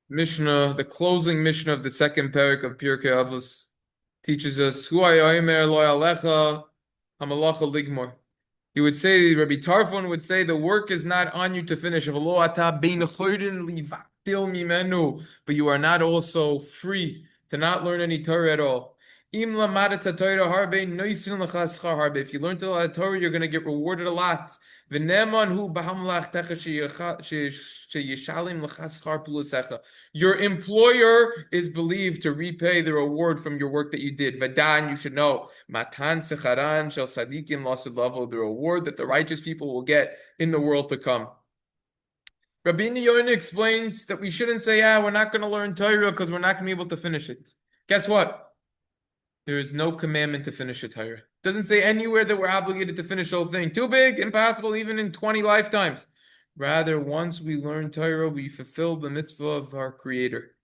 Mishnah, the closing Mishnah of the second parak of Pirkei Avos, teaches us, Hu hayomer lo alecha hamalacha ligmor. He would say, Rabbi Tarfon would say, the work is not on you to finish. V'lo ata bein chorin livatil mimenu. But you are not also free to not learn any Torah at all. Im lamadata Torah harbe noisin l'chaschar harbe. If you learn a lot of Torah, you're going to get rewarded a lot. V'neman hu b'hamlach techa sheyishalim l'chaschar pulusecha. Your employer is believed to repay the reward from your work that you did. Vadan, you should know, matan secharan shel sadikim lasudlavo, the reward that the righteous people will get in the world to come. Rabbi Yonah explains that we shouldn't say, we're not going to learn Torah because we're not going to be able to finish it. Guess what? There is no commandment to finish a Torah. It doesn't say anywhere that we're obligated to finish the whole thing. Too big, impossible, even in 20 lifetimes. Rather, once we learn Torah, we fulfill the mitzvah of our Creator.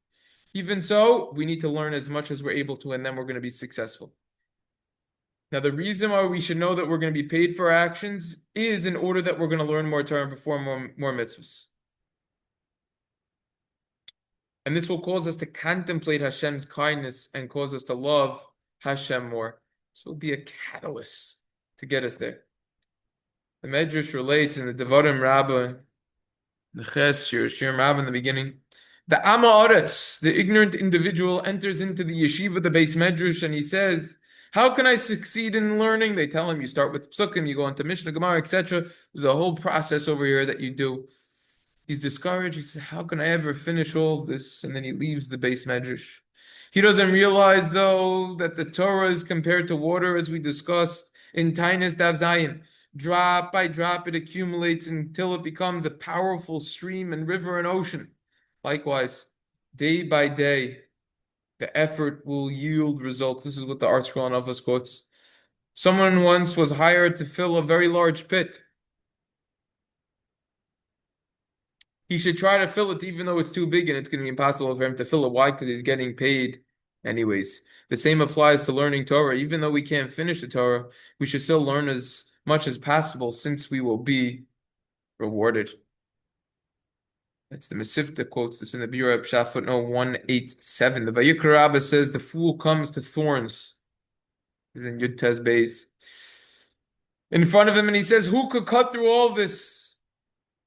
Even so, we need to learn as much as we're able to, and then we're going to be successful. Now, the reason why we should know that we're going to be paid for our actions is in order that we're going to learn more Torah and perform more mitzvahs. And this will cause us to contemplate Hashem's kindness and cause us to love Hashem more. This will be a catalyst to get us there. The Medrash relates in the Devarim Rabbah, the Ches, Shir Rabbah in the beginning, the Amma Aretz, the ignorant individual, enters into the yeshiva, the base Medrash, and he says, how can I succeed in learning? They tell him, you start with Psukim, you go into Mishnah, Gemara, etc. There's a whole process over here that you do. He's discouraged. He says, how can I ever finish all this? And then he leaves the base Medrash. He doesn't realize, though, that the Torah is compared to water, as we discussed in Tainis Dav Zayin. Drop by drop, it accumulates until it becomes a powerful stream and river and ocean. Likewise, day by day, the effort will yield results. This is what the Art Scroll on Avos quotes. Someone once was hired to fill a very large pit. He should try to fill it even though it's too big and it's going to be impossible for him to fill it. Why? Because he's getting paid anyways. The same applies to learning Torah. Even though we can't finish the Torah, we should still learn as much as possible since we will be rewarded. That's the Mesivta quotes this in the Bura Pshat footnote 187. The Vayikra Rabbah says the fool comes to thorns. This is in Yud Tez Beis. In front of him, and he says, who could cut through all this?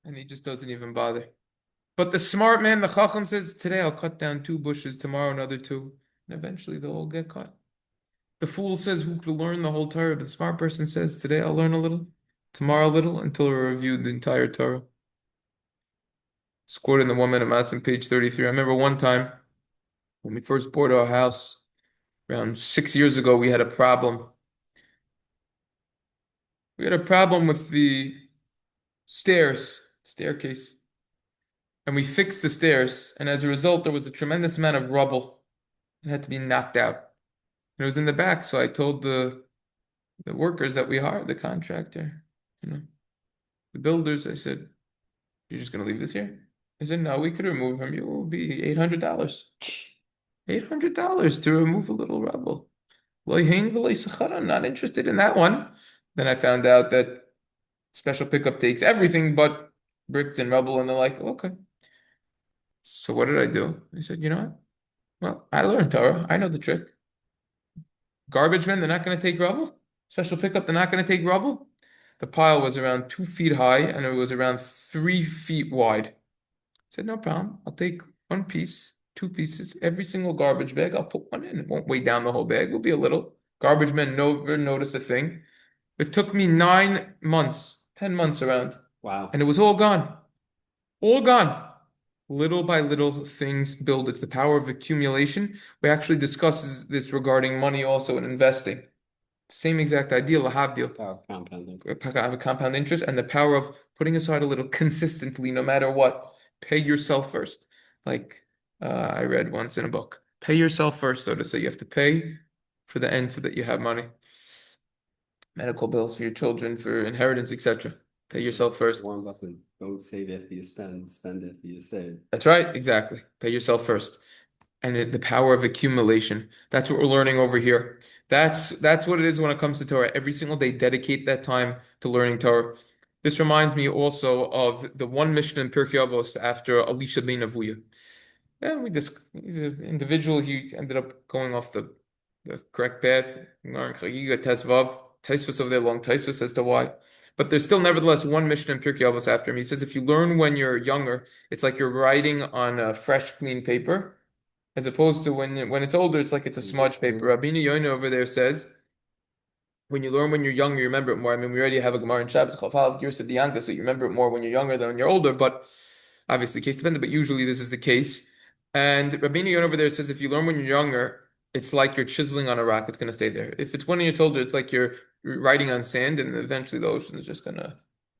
And he just doesn't even bother. But the smart man, the Chacham, says, today I'll cut down 2 bushes, tomorrow another 2. And eventually they'll all get cut. The fool says, who could learn the whole Torah? But the smart person says, today I'll learn a little, tomorrow a little, until I review the entire Torah. It's quoted in the 1 Minute Math on page 33. I remember one time when we first bought our house, around 6 years ago, we had a problem. We had a problem with the staircase. And we fixed the stairs, and as a result, there was a tremendous amount of rubble. It had to be knocked out. And it was in the back, so I told the workers that we hired, the contractor, the builders, I said, you're just going to leave this here? They said, no, we could remove him. It will be $800. $800 to remove a little rubble. I'm not interested in that one. Then I found out that special pickup takes everything but bricks and rubble, and they're like, okay. So what did I do? I said, you know what? Well, I learned Torah. I know the trick. Garbage men, they're not going to take rubble. Special pickup, they're not going to take rubble. The pile was around 2 feet high, and it was around 3 feet wide. I said, no problem. I'll take 1 piece, 2 pieces, every single garbage bag. I'll put one in. It won't weigh down the whole bag. It'll be a little. Garbage men never notice a thing. It took me 9 months, 10 months around. Wow. And it was all gone. All gone. Little by little, things build. It's the power of accumulation. We actually discussed this regarding money also in investing. Same exact idea, lahavdil. Power of compounding. Compound interest and the power of putting aside a little consistently, no matter what. Pay yourself first. Like I read once in a book. Pay yourself first, so to say. You have to pay for the end so that you have money. Medical bills for your children, for inheritance, etc. Pay yourself first. Warren Buffett, don't save after you spend after you save. That's right, exactly. Pay yourself first. And the power of accumulation. That's what we're learning over here. That's what it is when it comes to Torah. Every single day, dedicate that time to learning Torah. This reminds me also of the one Mishnah in Pirkei Avos after Elisha ben Avuya. Yeah, he's an individual. He ended up going off the correct path. Learned Chagiga Tesvav. Taisvus over there, long Taisvus as to why. But there's still nevertheless one Mishnah in Pirkei Avos after him. He says if you learn when you're younger, it's like you're writing on a fresh, clean paper, as opposed to when it's older, it's like it's a smudge paper. Rabbeinu Yonah over there says when you learn when you're younger, you remember it more. I mean, we already have a Gemara in Shabbos called Chalav Girsa Dianka, so you remember it more when you're younger than when you're older. But obviously, case dependent. But usually, this is the case. And Rabbeinu Yonah over there says if you learn when you're younger, it's like you're chiseling on a rock; it's going to stay there. If it's 20 years older, it's like you're writing on sand, and eventually the ocean is just going to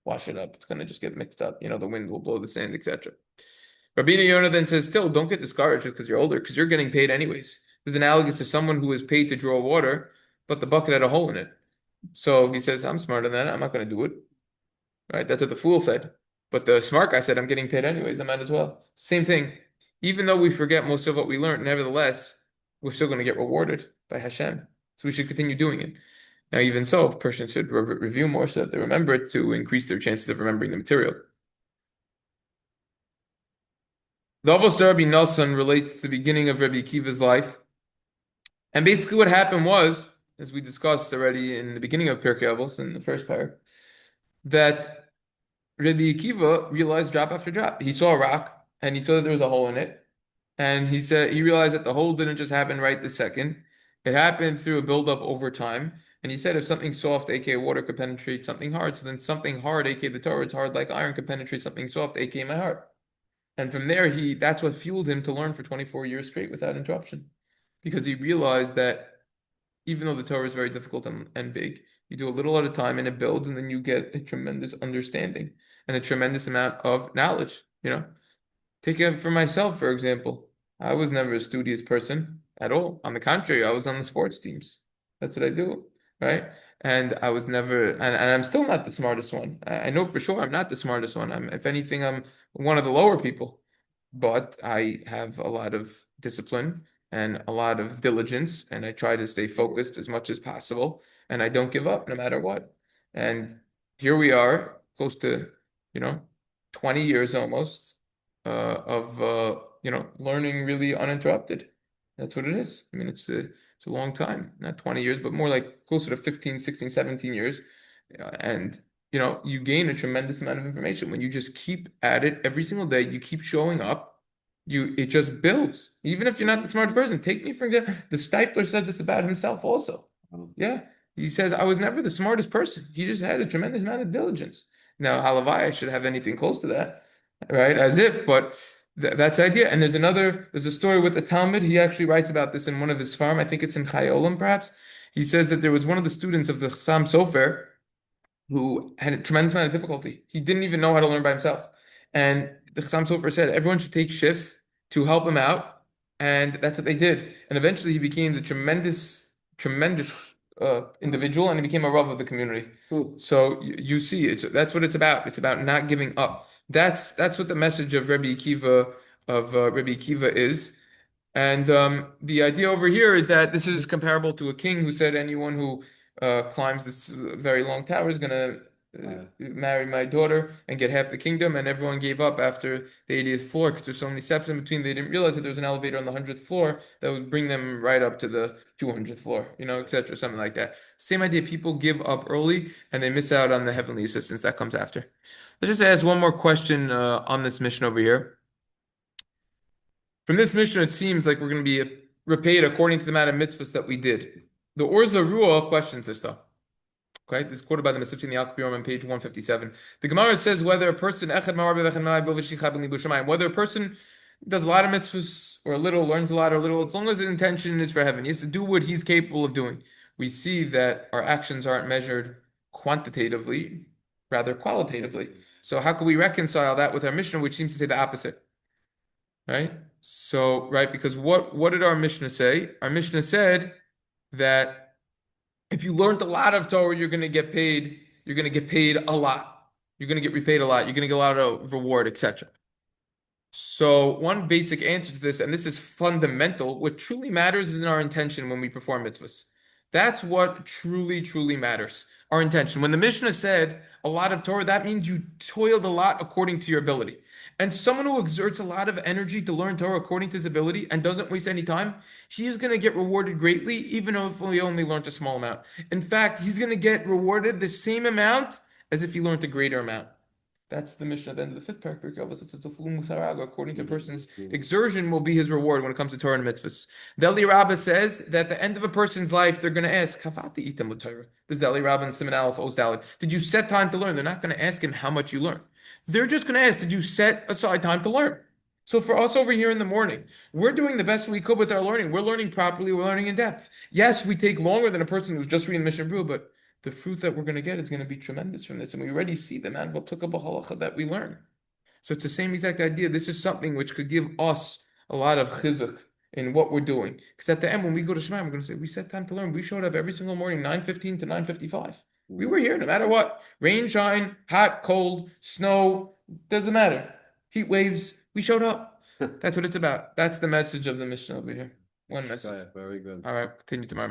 wash it up. It's going to just get mixed up. The wind will blow the sand, etc. Rabbeinu Yonah then says, still, don't get discouraged because you're older, because you're getting paid anyways. This is analogous to someone who is paid to draw water, but the bucket had a hole in it. So he says, I'm smarter than that. I'm not going to do it. Right? That's what the fool said. But the smart guy said, I'm getting paid anyways. I might as well. Same thing. Even though we forget most of what we learned, nevertheless, we're still going to get rewarded by Hashem. So we should continue doing it. Now, even so, a person should review more so that they remember it to increase their chances of remembering the material. The Avos Rabbi Nosson relates to the beginning of Rabbi Akiva's life. And basically what happened was, as we discussed already in the beginning of Pirkei Avos, in the first pair, that Rabbi Akiva realized drop after drop. He saw a rock, and he saw that there was a hole in it. And he realized that the hole didn't just happen right this second. It happened through a buildup over time. And he said if something soft, aka water, could penetrate something hard, so then something hard, aka the Torah, it's hard like iron, could penetrate something soft, aka my heart. And from there, that's what fueled him to learn for 24 years straight without interruption. Because he realized that even though the Torah is very difficult and big, you do a little at a time and it builds, and then you get a tremendous understanding and a tremendous amount of knowledge. Take it for myself, for example. I was never a studious person at all. On the contrary, I was on the sports teams. That's what I do, right? And I was never, and I'm still not the smartest one. I know for sure I'm not the smartest one. If anything, I'm one of the lower people. But I have a lot of discipline and a lot of diligence, and I try to stay focused as much as possible, and I don't give up no matter what. And here we are, close to, 20 years almost of learning really uninterrupted. That's what it is. I mean, it's a long time, not 20 years, but more like closer to 15, 16, 17 years. And you gain a tremendous amount of information when you just keep at it every single day. You keep showing up. It just builds. Even if you're not the smartest person. Take me for example. The Stipler says this about himself also. Yeah. He says, I was never the smartest person. He just had a tremendous amount of diligence. Now, halavai, I should have anything close to that, right? As if, but that's the idea. And there's a story with the Talmud. He actually writes about this in one of his farm. I think it's in Chayolim, perhaps. He says that there was one of the students of the Chassam Sofer who had a tremendous amount of difficulty. He didn't even know how to learn by himself. And the Chassam Sofer said everyone should take shifts to help him out. And that's what they did. And eventually he became the tremendous individual, and he became a Rav of the community. So you see, that's what it's about. It's about not giving up. That's what the message of Rabbi Akiva is. And the idea over here is that this is comparable to a king who said anyone who climbs this very long tower is going to marry my daughter and get half the kingdom. And everyone gave up after the 80th floor because there's so many steps in between. They didn't realize that there was an elevator on the 100th floor that would bring them right up to the 200th floor, etc., something like that. Same idea. People give up early and they miss out on the heavenly assistance that comes after. Let's just ask one more question on this mission over here. From this mission, it seems like we're going to be repaid according to the amount of mitzvahs that we did. The Orza Ruah questions this though. Okay, this is quoted by the Mesivta in the Al on page 157. The Gemara says whether a person whether a person does a lot of mitzvahs or a little, learns a lot or a little, as long as his intention is for heaven, he has to do what he's capable of doing. We see that our actions aren't measured quantitatively, rather qualitatively. So how can we reconcile that with our Mishnah, which seems to say the opposite? Right? So, right, because what did our Mishnah say? Our Mishnah said that if you learned a lot of Torah, you're going to get paid. You're going to get paid a lot. You're going to get repaid a lot. You're going to get a lot of reward, etc. So one basic answer to this, and this is fundamental, what truly matters is in our intention when we perform mitzvahs. That's what truly, truly matters. Our intention. When the Mishnah said a lot of Torah, that means you toiled a lot according to your ability. And someone who exerts a lot of energy to learn Torah according to his ability and doesn't waste any time, he is going to get rewarded greatly, even if he only learned a small amount. In fact, he's going to get rewarded the same amount as if he learned a greater amount. That's the mission at the end of the fifth paragraph. According to a person's exertion, will be his reward when it comes to Torah and mitzvahs. The Eli Rabbah says that at the end of a person's life, they're going to ask, "Kavati item l'Torah." This is Eli Rabbah and Siman Aleph Oz Daled. Did you set time to learn? They're not going to ask him how much you learn. They're just going to ask, "Did you set aside time to learn?" So for us over here in the morning, we're doing the best we could with our learning. We're learning properly. We're learning in depth. Yes, we take longer than a person who's just reading Mishnah Brew, but the fruit that we're going to get is going to be tremendous from this. And we already see the amount of applicable halacha that we learn. So it's the same exact idea. This is something which could give us a lot of chizuk in what we're doing. Because at the end, when we go to Shema, we're going to say, we set time to learn. We showed up every single morning, 9:15 to 9:55. We were here no matter what. Rain, shine, hot, cold, snow, doesn't matter. Heat waves, we showed up. That's what it's about. That's the message of the Mishnah over here. One message. Very good. All right, continue tomorrow.